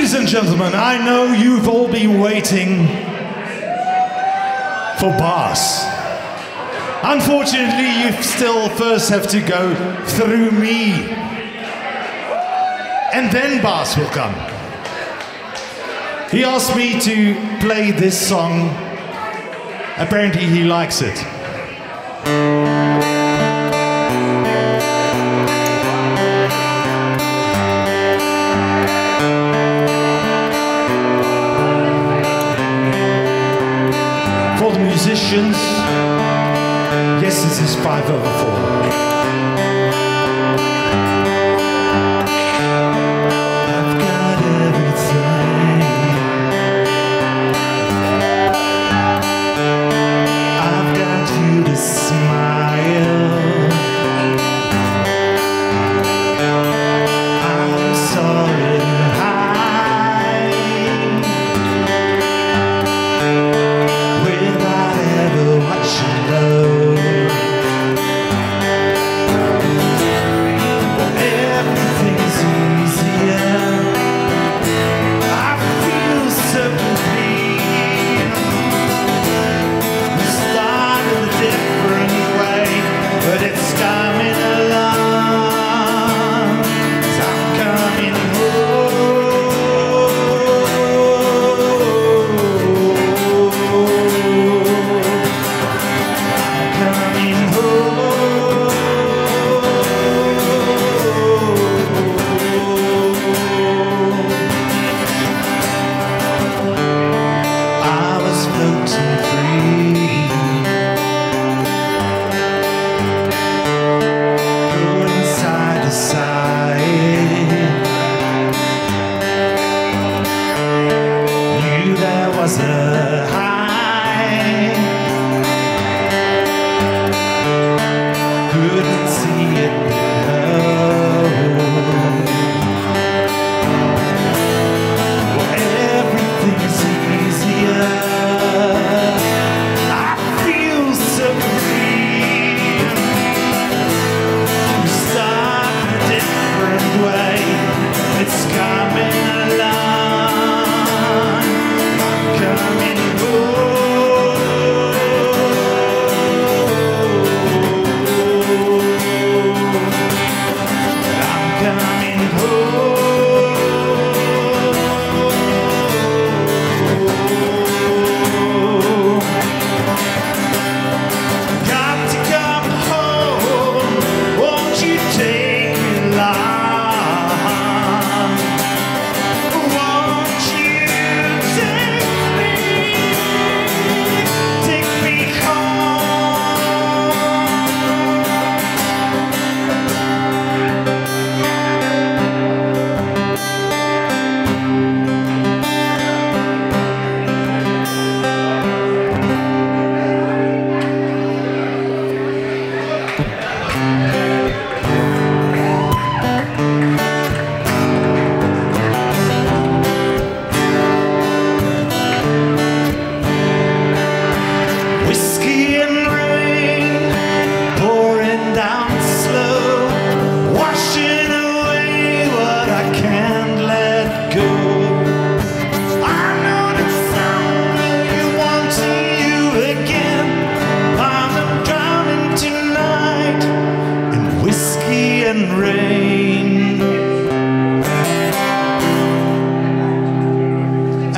Ladies and gentlemen, I know you've all been waiting for Baas. Unfortunately, you still first have to go through me. And then Baas will come. He asked me to play this song. Apparently he likes it. For the musicians, yes, this is 5/4.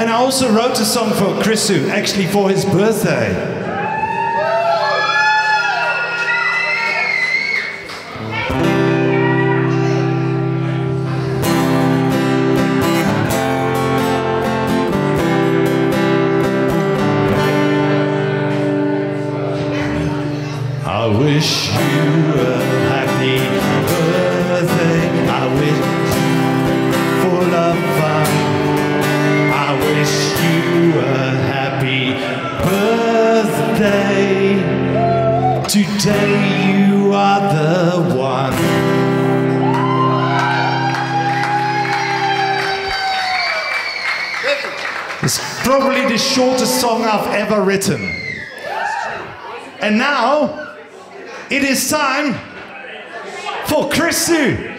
I also wrote a song for Chrisu, actually for his birthday. I wish you a happy birthday. I wish full of fun. I wish you a happy birthday. Today you are the one. It's probably the shortest song I've ever written. And now, it is time for Chrisu.